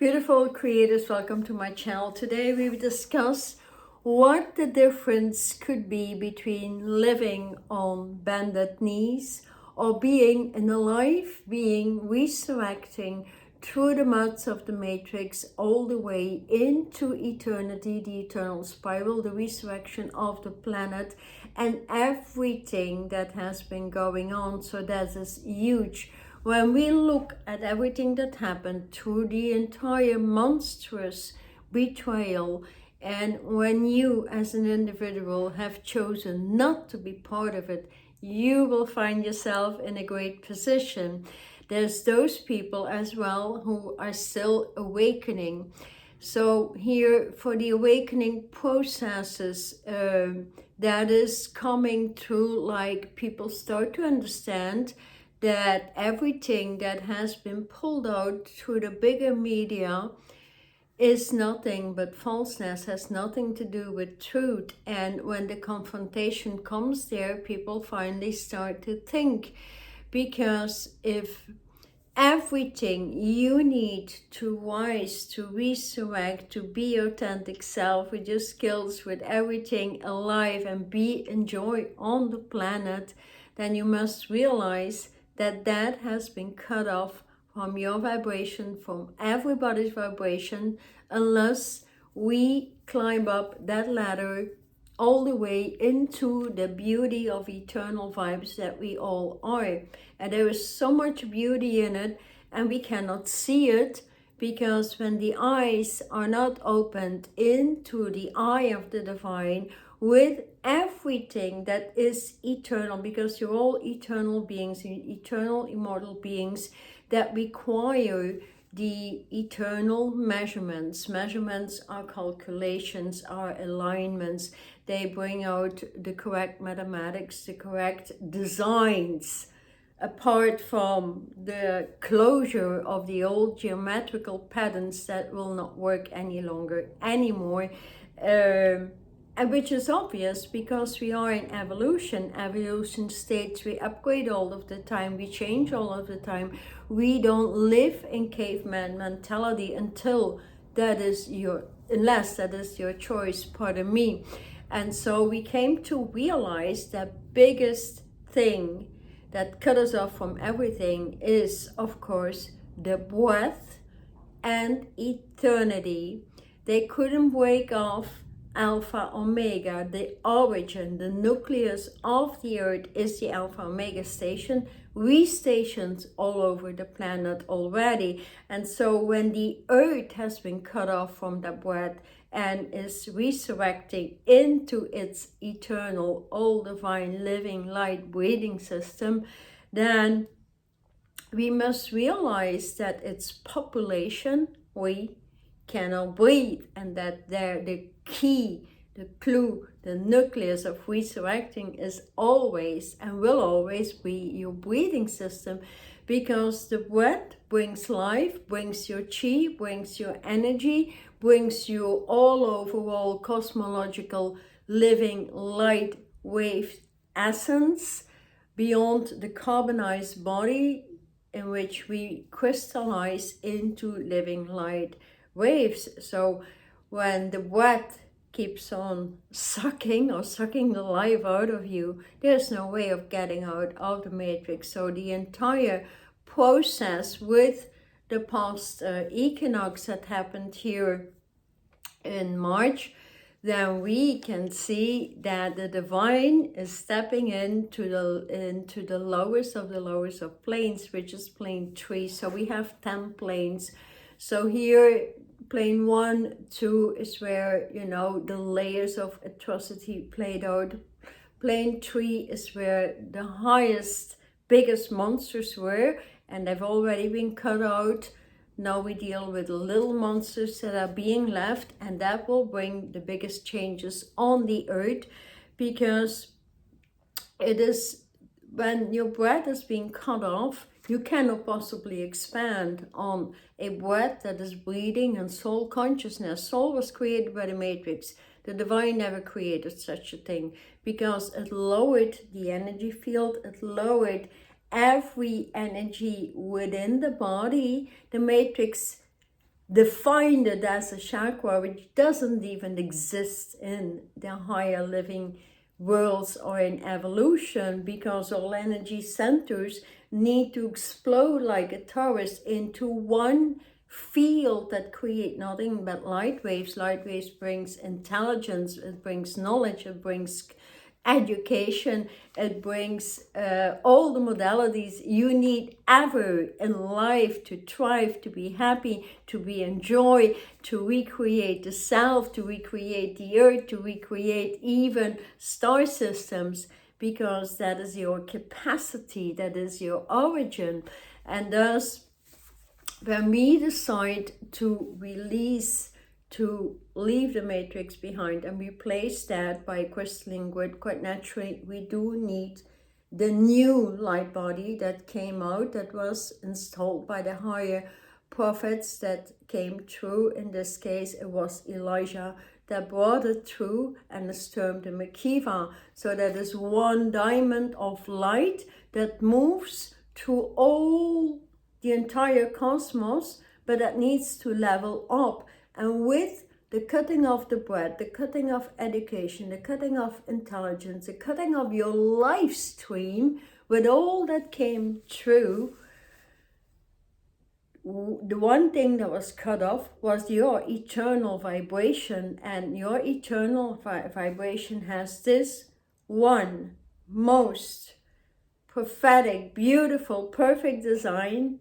Beautiful creators, welcome to my channel. Today we will discuss what the difference could be between living on bended knees or being in a life being resurrecting through the muds of the matrix all the way into eternity, the eternal spiral, the resurrection of the planet and everything that has been going on. So that is huge. When we look at everything that happened through the entire monstrous betrayal, and when you as an individual have chosen not to be part of it, you will find yourself in a great position. There's those people as well who are still awakening. So here for the awakening processes that is coming through, like people start to understand that everything that has been pulled out through the bigger media is nothing but falseness, has nothing to do with truth. And when the confrontation comes there, people finally start to think, because if everything you need to rise, to resurrect, to be your authentic self with your skills, with everything alive and be enjoy on the planet, then you must realize that that has been cut off from your vibration, from everybody's vibration, unless we climb up that ladder all the way into the beauty of eternal vibes that we all are. And there is so much beauty in it, and we cannot see it, because when the eyes are not opened into the eye of the divine with everything that is eternal, because you're all eternal beings, eternal immortal beings that require the eternal measurements. Measurements are calculations, are alignments. They bring out the correct mathematics, the correct designs, apart from the closure of the old geometrical patterns that will not work any longer anymore. And which is obvious, because we are in evolution. Evolution states we upgrade all of the time, we change all of the time. We don't live in caveman mentality until that is unless that is your choice, pardon me. And so we came to realize that biggest thing that cut us off from everything is, of course, the breath and eternity. They couldn't break off Alpha Omega, the origin, the nucleus of the earth is the Alpha Omega station, restations all over the planet already. And so when the earth has been cut off from the breath and is resurrecting into its eternal, all divine, living, light, breathing system, then we must realize that its population, we cannot breathe, and that the key, the clue, the nucleus of resurrecting is always and will always be your breathing system, because the breath brings life, brings your chi, brings your energy, brings you all overall cosmological living light wave essence beyond the carbonized body, in which we crystallize into living light waves. So when the breath keeps on sucking the life out of you, there's no way of getting out of the matrix. So the entire process with the past equinox that happened here in March, then we can see that the divine is stepping into the lowest of planes, which is plane 3. So we have 10 planes. So here, plane 1, 2 is where, you know, the layers of atrocity played out. Plane 3 is where the highest, biggest monsters were, and they've already been cut out. Now we deal with little monsters that are being left, and that will bring the biggest changes on the earth, because it is when your breath is being cut off, you cannot possibly expand on a breath that is breathing and soul consciousness. Soul was created by the matrix. The divine never created such a thing, because it lowered the energy field, it lowered every energy within the body. The matrix defined it as a chakra, which doesn't even exist in the higher living worlds or in evolution, because all energy centers need to explode like a torus into one field that create nothing but light waves. Light waves brings intelligence, it brings knowledge, it brings education, it brings all the modalities you need ever in life to thrive, to be happy, to be enjoy, to recreate the self, to recreate the earth, to recreate even star systems, because that is your capacity, that is your origin. And thus, when we decide to release, to leave the matrix behind and replace that by a crystalline grid, quite naturally, we do need the new light body that came out, that was installed by the higher prophets that came through. In this case, it was Elijah that brought it through, and is termed the Makiva. So that is one diamond of light that moves through all the entire cosmos, but that needs to level up. And with the cutting of the bread, the cutting of education, the cutting of intelligence, the cutting of your life stream, with all that came through, the one thing that was cut off was your eternal vibration. And your eternal vibration has this one most prophetic, beautiful, perfect design,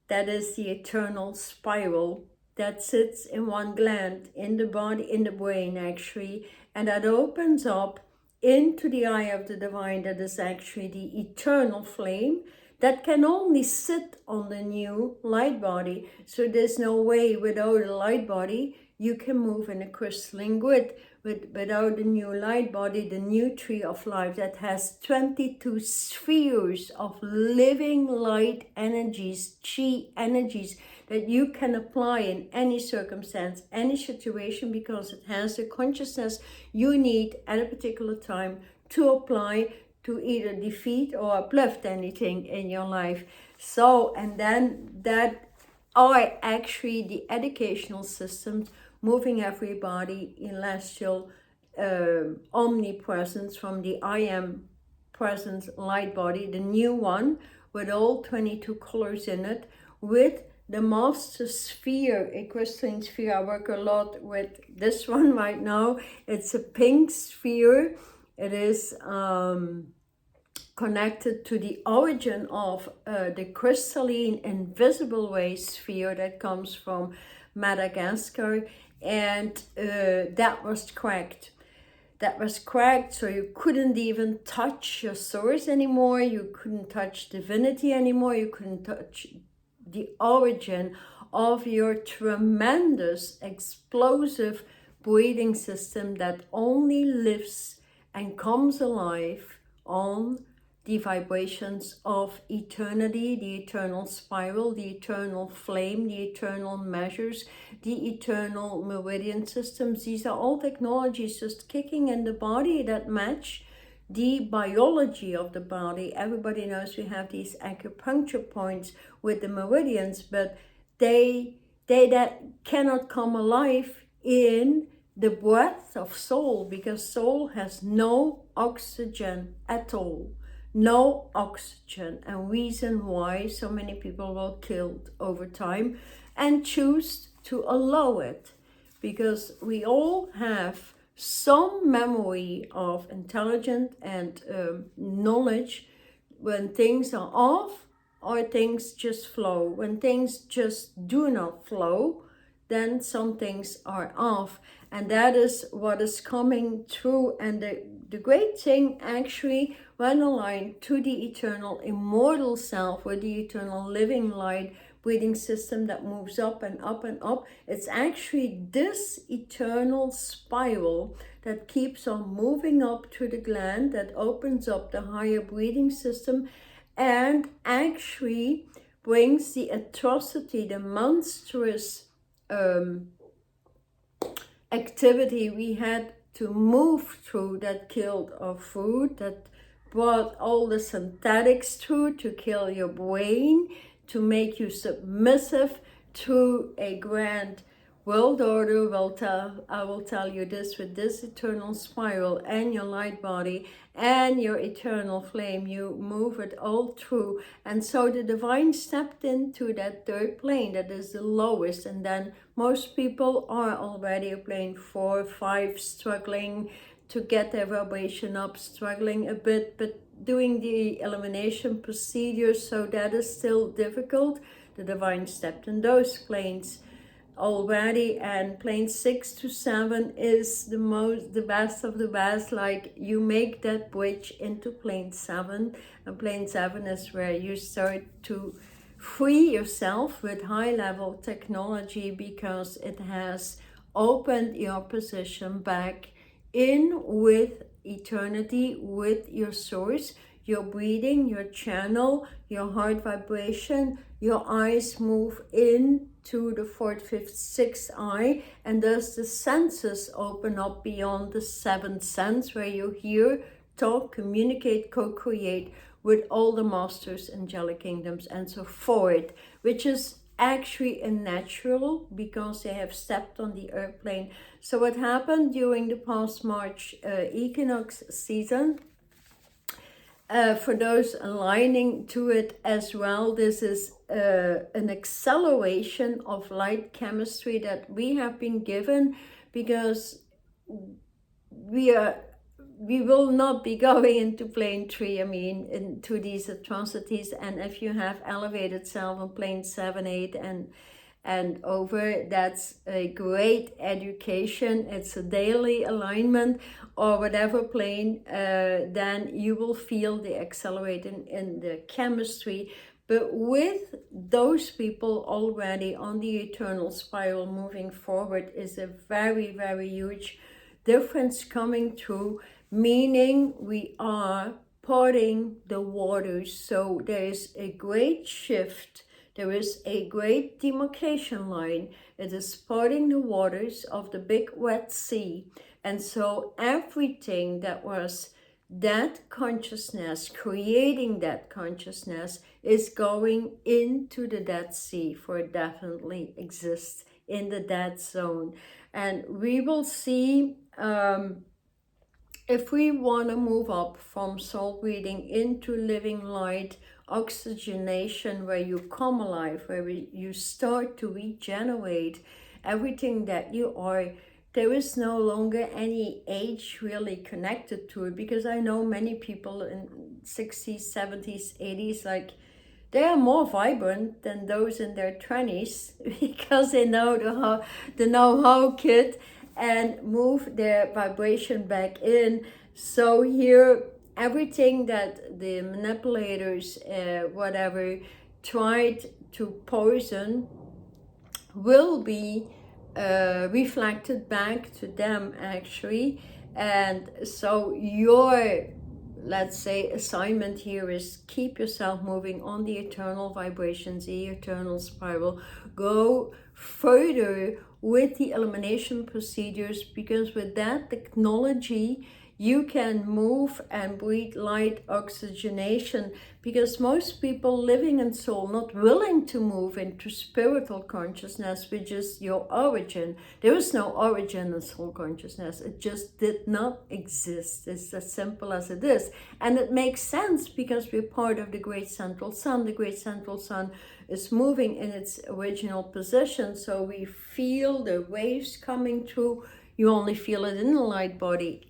that is the eternal spiral that sits in one gland, in the body, in the brain actually, and that opens up into the eye of the divine, that is actually the eternal flame that can only sit on the new light body. So there's no way without a light body you can move in a crystalline grid. Without the new light body, the new tree of life that has 22 spheres of living light energies, chi energies, that you can apply in any circumstance, any situation, because it has the consciousness you need at a particular time to apply to either defeat or uplift anything in your life. So, and then that are actually the educational systems moving everybody in celestial omnipresence from the I am presence light body, the new one with all 22 colors in it, with the master sphere, a crystalline sphere. I work a lot with this one right now. It's a pink sphere. It is connected to the origin of the crystalline invisible ray sphere that comes from Madagascar, and that was cracked. That was cracked, so you couldn't even touch your source anymore, you couldn't touch divinity anymore, you couldn't touch the origin of your tremendous, explosive breathing system that only lives and comes alive on the vibrations of eternity, the eternal spiral, the eternal flame, the eternal measures, the eternal meridian systems. These are all technologies just kicking in the body that match the biology of the body. Everybody knows we have these acupuncture points with the meridians, but they that cannot come alive in the breath of soul, because soul has no oxygen at all. No oxygen, and reason why so many people were killed over time and choose to allow it, because we all have some memory of intelligence and knowledge when things are off, or things just flow. When things just do not flow, then some things are off, and that is what is coming through. And the great thing actually, when aligned to the eternal immortal self, with the eternal living light breathing system that moves up and up and up, it's actually this eternal spiral that keeps on moving up to the gland, that opens up the higher breathing system, and actually brings the atrocity, the monstrous activity we had to move through, that killed our food, that brought all the synthetics through to kill your brain, to make you submissive, to a grand world order. I will tell you this: with this eternal spiral and your light body and your eternal flame, you move it all through. And so the divine stepped into that third plane, that is the lowest. And then most people are already a plane 4, 5, struggling to get their vibration up, struggling a bit, but doing the elimination procedure, so that is still difficult. The divine stepped in those planes already, and plane 6 to 7 is the best of the best. Like, you make that bridge into plane 7, and plane 7 is where you start to free yourself with high level technology, because it has opened your position back in with eternity, with your source, your breathing, your channel, your heart vibration. Your eyes move in to the 4th, 5th, 6th eye, and thus the senses open up beyond the 7th sense, where you hear, talk, communicate, co-create with all the masters, angelic kingdoms, and so forth, which is actually a natural, because they have stepped on the earth plane. So what happened during the past March equinox season, for those aligning to it as well, this is an acceleration of light chemistry that we have been given, because we will not be going into plane 3, I mean, into these atrocities. And if you have elevated self on plane 7, 8 and over, that's a great education. It's a daily alignment, or whatever plane, then you will feel the accelerating in the chemistry. But with those people already on the eternal spiral moving forward, is a very, very huge difference coming through, meaning we are parting the waters. So there is a great shift. There is a great demarcation line. It is parting the waters of the big wet sea. And so everything that was that consciousness, creating that consciousness, is going into the Dead Sea, for it definitely exists in the dead zone. And we will see, if we want to move up from soul breathing into living light, oxygenation, where you come alive, where you start to regenerate everything that you are. There is no longer any age really connected to it, because I know many people in 60s, 70s, 80s, like, they are more vibrant than those in their 20s, because they know the know-how kit, and move their vibration back in. So here, everything that the manipulators, whatever, tried to poison will be reflected back to them, actually. And so your, let's say, assignment here is keep yourself moving on the eternal vibrations, the eternal spiral. Go further with the elimination procedures, because with that technology you can move and breathe light oxygenation, because most people living in soul not willing to move into spiritual consciousness, which is your origin. There is no origin in soul consciousness. It just did not exist. It's as simple as it is. And it makes sense, because we're part of the great central sun. The great central sun is moving in its original position, so we feel the waves coming through. You only feel it in the light body,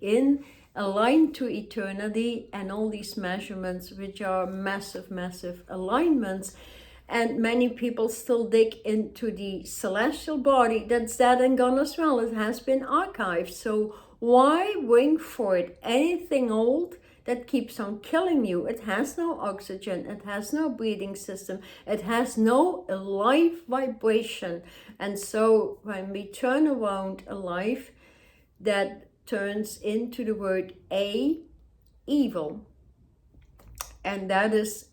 aligned to eternity, and all these measurements, which are massive, massive alignments. And many people still dig into the celestial body. That's dead and gone as well. It has been archived. So why bring forth anything old that keeps on killing you? It has no oxygen. It has no breathing system. It has no alive vibration. And so when we turn around a life that turns into the word evil, and that is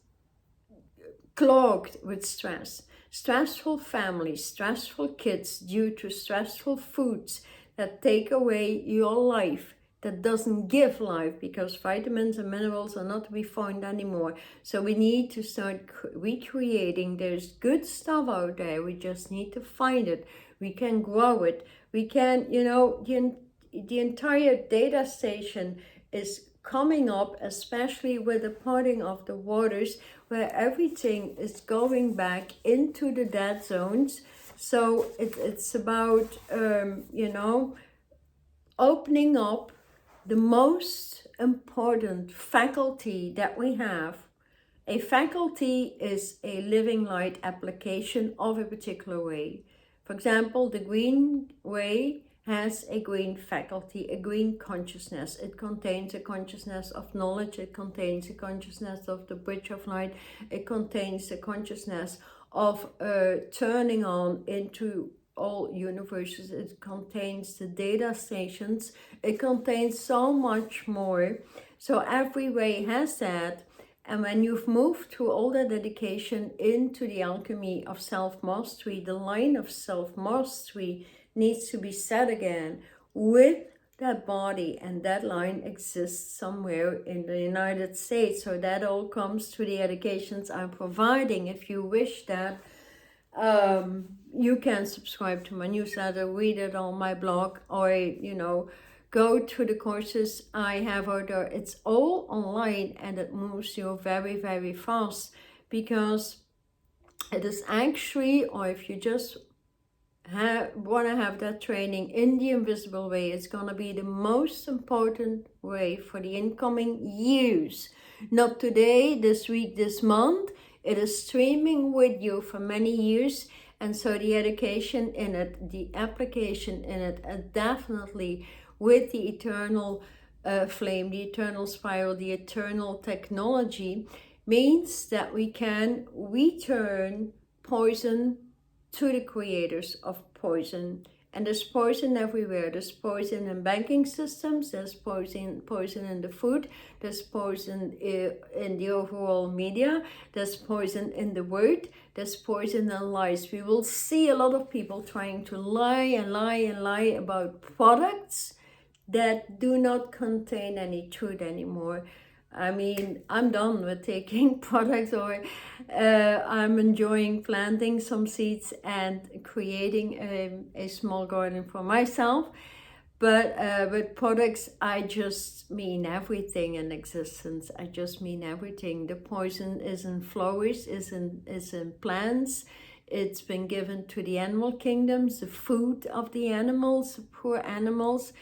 clogged with stress, stressful families, stressful kids due to stressful foods that take away your life, that doesn't give life, because vitamins and minerals are not to be found anymore. So we need to start recreating. There's good stuff out there. We just need to find it. We can grow it. We can, you know, the entire data station is coming up, especially with the parting of the waters, where everything is going back into the dead zones. So it's about, you know, opening up the most important faculty that we have. A faculty is a living light application of a particular way. For example, the green way has a green faculty, a green consciousness. It contains a consciousness of knowledge. It contains a consciousness of the bridge of light. It contains a consciousness of turning on into all universes. It contains the data stations. It contains so much more. So every way has that. And when you've moved through all the dedication into the alchemy of self-mastery, the line of self-mastery needs to be set again with that body, and that line exists somewhere in the United States. So that all comes through the educations I'm providing. If you wish that, you can subscribe to my newsletter, read it on my blog, or, you know, go to the courses I have out there. It's all online, and it moves you very, very fast, because it is actually, or if you just want to have that training in the invisible way, it's going to be the most important way for the incoming years. Not today, this week, this month. It is streaming with you for many years. And so the education in it, the application in it, and definitely with the eternal flame, the eternal spiral, the eternal technology, means that we can return poison to the creators of poison. And there's poison everywhere. There's poison in banking systems, there's poison in the food, there's poison in the overall media, there's poison in the word, there's poison in lies. We will see a lot of people trying to lie and lie and lie about products that do not contain any truth anymore. I mean, I'm done with taking products, or I'm enjoying planting some seeds and creating a small garden for myself. But with products, I just mean everything in existence. I just mean everything. The poison is in flowers, is in plants. It's been given to the animal kingdoms, the food of the animals, the poor animals.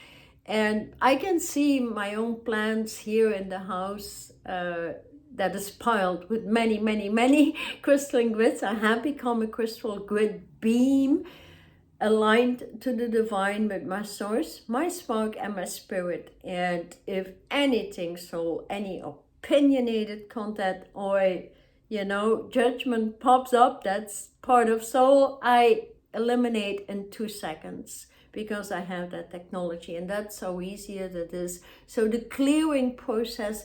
And I can see my own plants here in the house that is piled with many, many, many crystalline grids. I have become a crystal grid beam, aligned to the divine with my source, my spark, and my spirit. And if anything, so any opinionated content or, you know, judgment pops up, that's part of soul, I eliminate in 2 seconds. Because I have that technology, and that's how easy it is. So the clearing process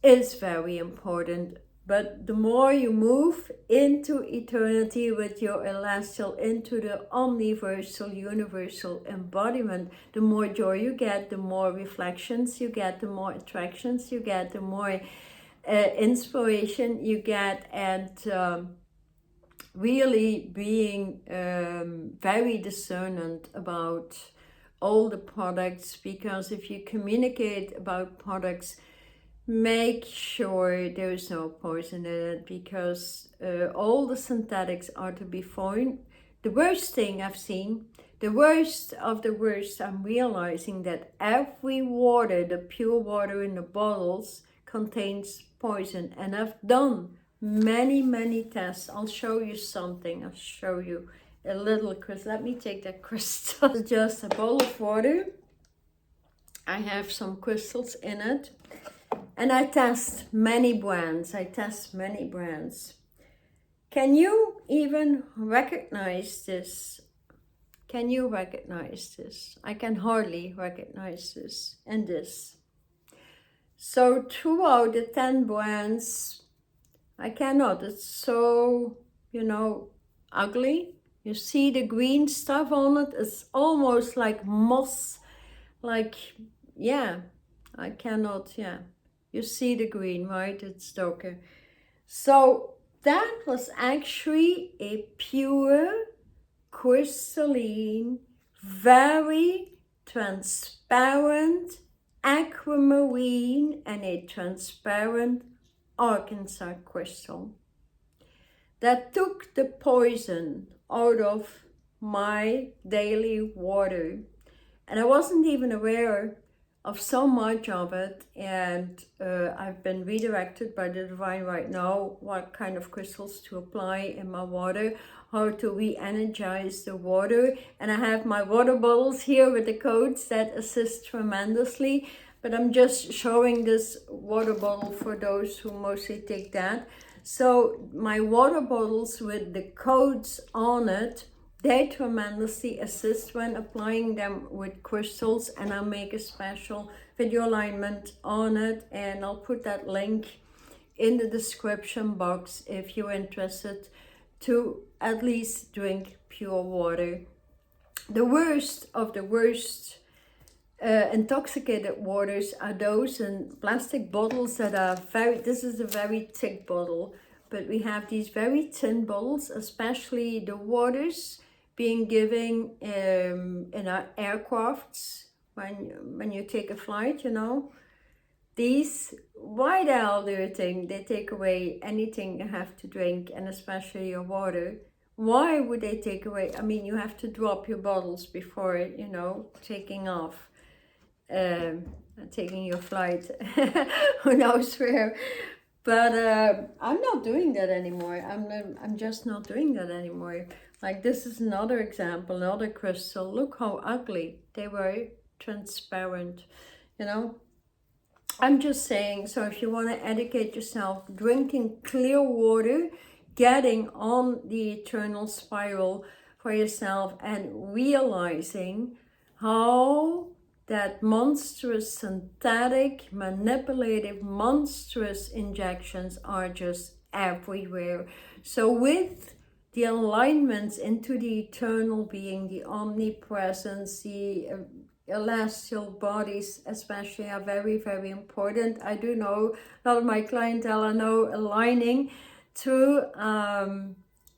is very important. But the more you move into eternity with your celestial, into the omniversal, universal embodiment, the more joy you get, the more reflections you get, the more attractions you get, the more inspiration you get, and really being very discernant about all the products, because if you communicate about products, make sure there's no poison in it, because all the synthetics are to be found. The worst thing I've seen, the worst of the worst, I'm realizing that every water, the pure water in the bottles, contains poison. And I've done many tests. I'll show you something. I'll show you a little crystal. Let me take that crystal. It's just a bowl of water. I have some crystals in it, and I test many brands. Can you even recognize this? Can you recognize this? I can hardly recognize this and this. So throughout the 10 brands, I cannot. It's so, you know, ugly. You see the green stuff on it. It's almost like moss, like yeah, I cannot, yeah. You see the green, right? It's darker. So that was actually a pure, crystalline, very transparent aquamarine and a transparent Arkansas crystal that took the poison out of my daily water. And I wasn't even aware of so much of it, and I've been redirected by the divine right now what kind of crystals to apply in my water, how to re-energize the water. And I have my water bottles here with the codes that assist tremendously, but I'm just showing this water bottle for those who mostly take that. So my water bottles with the codes on it, they tremendously assist when applying them with crystals, and I'll make a special video alignment on it, and I'll put that link in the description box if you're interested to at least drink pure water. The worst of the worst intoxicated waters are those in plastic bottles that are this is a very thick bottle, but we have these very thin bottles, especially the waters being given in our aircrafts when you take a flight, you know. These, why the hell do you think they take away anything you have to drink, and especially your water? Why would they take away? I mean, you have to drop your bottles before, you know, taking off, taking your flight, who knows where. But I'm not doing that anymore. I'm just not doing that anymore. Like, this is another example, another crystal. Look how ugly. They were transparent, you know. I'm just saying, so if you want to educate yourself, drinking clear water, getting on the eternal spiral for yourself, and realizing how that monstrous, synthetic, manipulative, monstrous injections are just everywhere. So with the alignments into the eternal being, the omnipresence, the celestial bodies especially are very, very important. I do know a lot of my clientele are now aligning to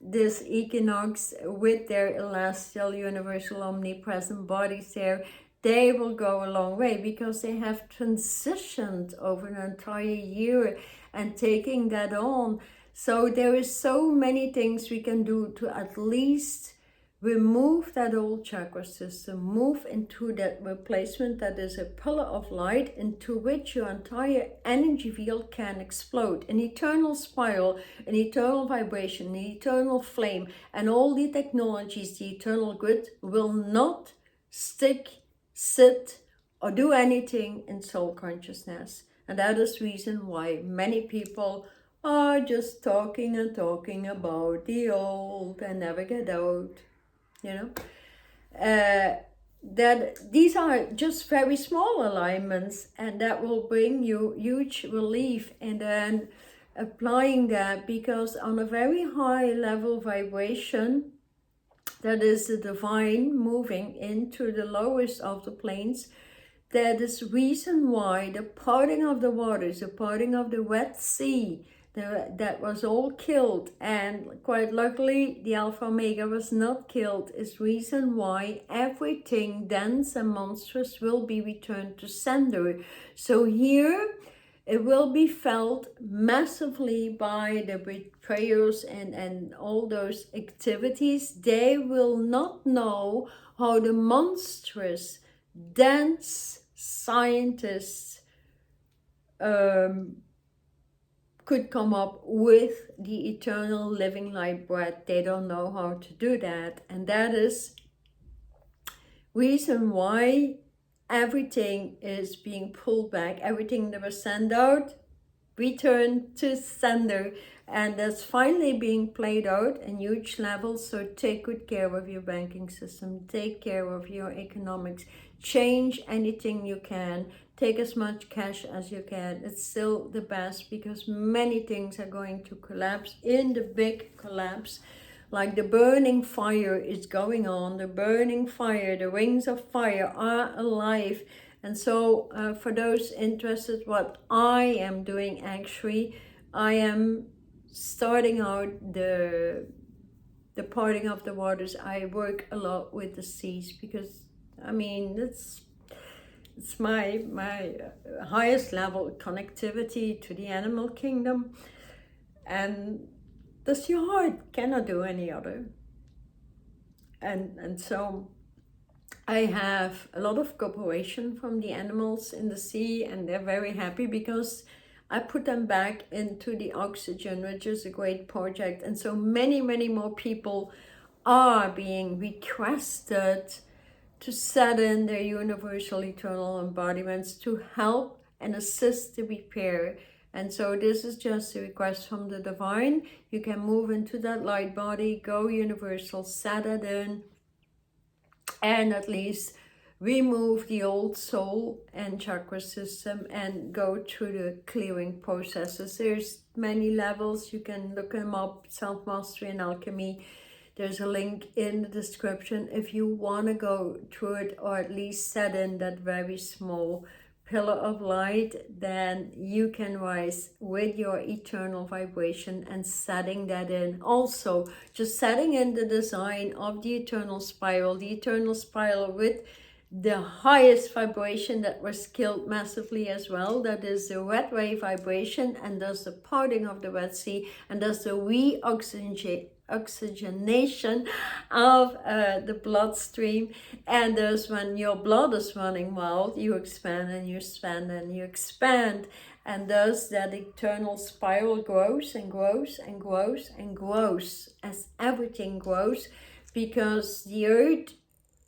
this equinox with their celestial, universal, omnipresent bodies there. They will go a long way because they have transitioned over an entire year and taking that on. So there is so many things we can do to at least remove that old chakra system, move into that replacement that is a pillar of light into which your entire energy field can explode. An eternal spiral, an eternal vibration, an eternal flame, and all the technologies, the eternal grid will not stick, sit, or do anything in soul consciousness. And that is the reason why many people are just talking and talking about the old and never get out. You know, that these are just very small alignments, and that will bring you huge relief. And then applying that, because on a very high level vibration, that is the divine moving into the lowest of the planes, that is the reason why the parting of the waters, the parting of the Red Sea, that was all killed, and quite luckily the Alpha Omega was not killed, is reason why everything dense and monstrous will be returned to sender. So here it will be felt massively by the betrayers and all those activities. They will not know how the monstrous, dense scientists could come up with the eternal living light breath. They don't know how to do that. And that is reason why everything is being pulled back. Everything that was sent out, returned to sender. And that's finally being played out in huge levels. So take good care of your banking system. Take care of your economics. Change anything you can. Take as much cash as you can. It's still the best, because many things are going to collapse in the big collapse. Like the burning fire is going on. The burning fire, the rings of fire are alive. And so for those interested, what I am doing actually, I am starting out the parting of the waters. I work a lot with the seas because, I mean, it's my highest level connectivity to the animal kingdom, and this your heart cannot do any other. And so I have a lot of cooperation from the animals in the sea, and they're very happy because I put them back into the oxygen, which is a great project. And so many more people are being requested to set in their universal eternal embodiments to help and assist the repair. And so this is just a request from the divine. You can move into that light body, go universal, set it in, and at least remove the old soul and chakra system and go through the clearing processes. There's many levels. You can look them up, Self-Mastery and Alchemy. There's a link in the description if you want to go through it, or at least set in that very small pillar of light. Then you can rise with your eternal vibration and setting that in. Also, just setting in the design of the eternal spiral with the highest vibration that was killed massively as well. That is the red wave vibration, and thus the parting of the Red Sea, and thus the oxygenation of the bloodstream. And thus when your blood is running wild, you expand and you expand and you expand, and thus that eternal spiral grows and grows and grows and grows as everything grows, because the earth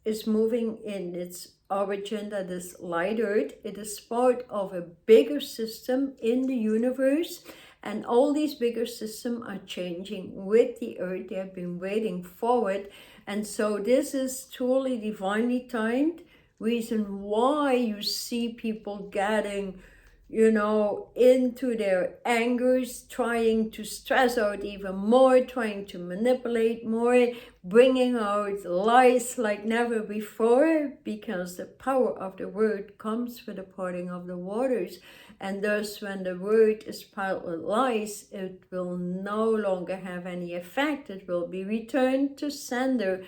is moving in its origin, that is light earth. It is part of a bigger system in the universe, and all these bigger systems are changing with the earth. They have been waiting for it, and so this is truly divinely timed. Reason why you see people getting, you know, into their angers, trying to stress out even more, trying to manipulate more, bringing out lies like never before, because the power of the word comes with the parting of the waters. And thus when the word is piled with lies, it will no longer have any effect. It will be returned to sender.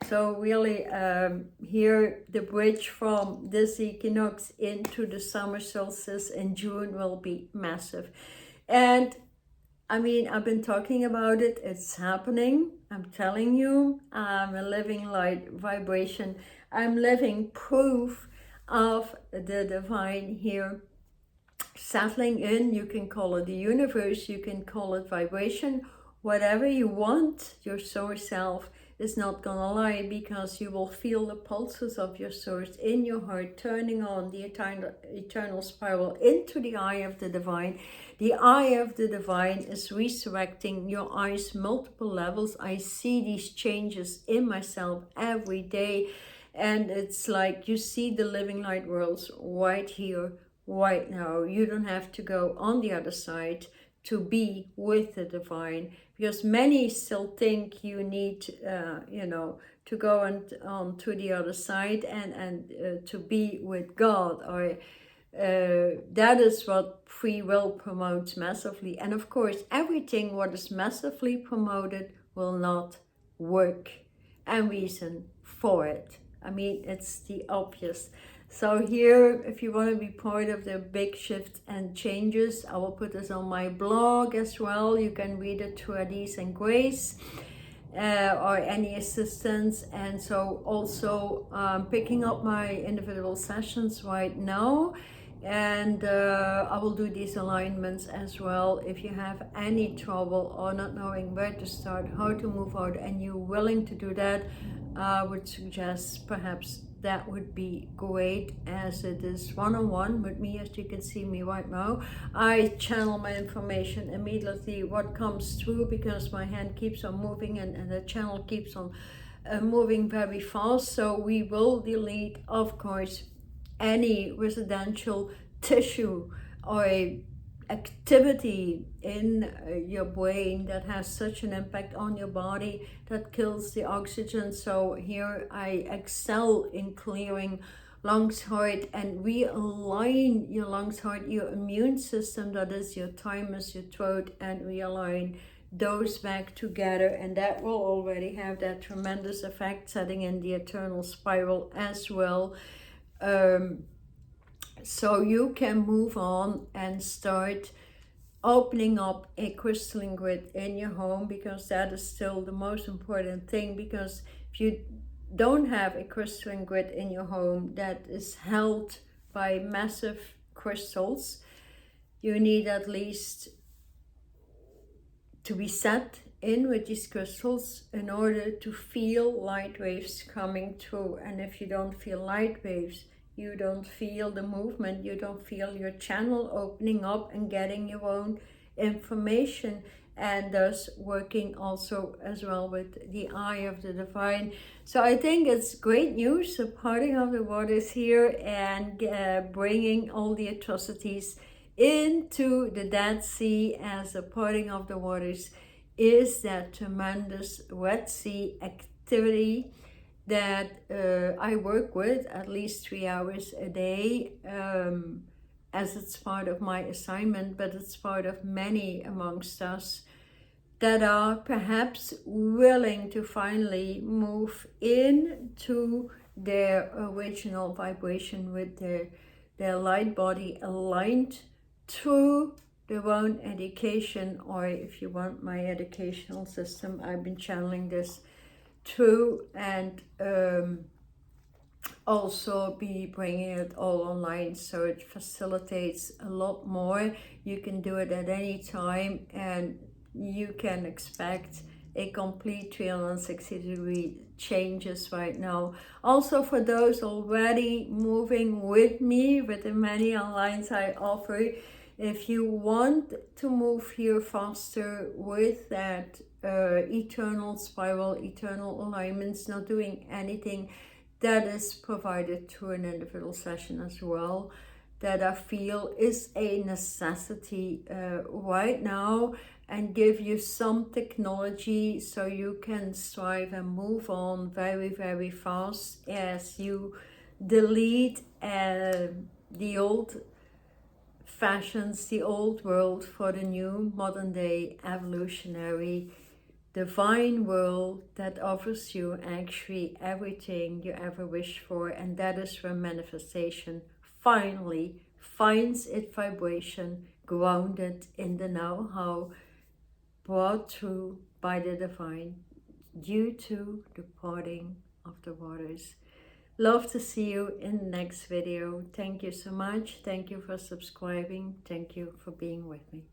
So really here the bridge from this equinox into the summer solstice in June will be massive. And I mean, I've been talking about it, it's happening. I'm telling you, I'm a living light vibration. I'm living proof of the divine here settling in. You can call it the universe, you can call it vibration, whatever you want. Your source self is not gonna lie, because you will feel the pulses of your source in your heart, turning on the eternal spiral into the eye of the divine. The eye of the divine is resurrecting your eyes multiple levels. I see these changes in myself every day, and it's like you see the living light worlds right here, right now. You don't have to go on the other side to be with the divine, because many still think you need you know, to go on to the other side and to be with God, or that is what free will promotes massively. And of course, everything what is massively promoted will not work, and reason for it. I mean, it's the obvious. So here, if you want to be part of the big shift and changes, I will put this on my blog as well. You can read it through At Ease and Grace, or any assistance. And so also picking up my individual sessions right now. And I will do these alignments as well. If you have any trouble or not knowing where to start, how to move out, and you're willing to do that, I would suggest perhaps that would be great, as it is one-on-one with me. As you can see me right now, I channel my information immediately what comes through, because my hand keeps on moving and the channel keeps on moving very fast. So we will delete, of course, any residential tissue or activity in your brain that has such an impact on your body, that kills the oxygen. So here I excel in clearing lungs, heart, and realign your lungs, heart, your immune system, that is your thymus, your throat, and realign those back together, and that will already have that tremendous effect, setting in the eternal spiral as well. So you can move on and start opening up a crystalline grid in your home, because that is still the most important thing. Because if you don't have a crystalline grid in your home that is held by massive crystals, you need at least to be set in with these crystals in order to feel light waves coming through. And if you don't feel light waves, you don't feel the movement, you don't feel your channel opening up and getting your own information, and thus working also as well with the eye of the divine. So I think it's great news, the parting of the waters here, and bringing all the atrocities into the Dead Sea, as the parting of the waters is that tremendous Red Sea activity that I work with at least 3 hours a day, as it's part of my assignment, but it's part of many amongst us that are perhaps willing to finally move into their original vibration with their light body aligned through their own education, or if you want, my educational system. I've been channeling this through, and also be bringing it all online, so it facilitates a lot more. You can do it at any time, and you can expect a complete 360-degree changes right now. Also, for those already moving with me with the many onlines I offer, if you want to move here faster with that eternal spiral, eternal alignments, not doing anything, that is provided through an individual session as well, that I feel is a necessity right now, and give you some technology so you can strive and move on very, very fast as you delete the old fashions, the old world, for the new modern day evolutionary divine world that offers you actually everything you ever wish for. And that is where manifestation finally finds its vibration, grounded in the know-how, brought through by the divine due to the parting of the waters. Love to see you in the next video. Thank you so much. Thank you for subscribing. Thank you for being with me.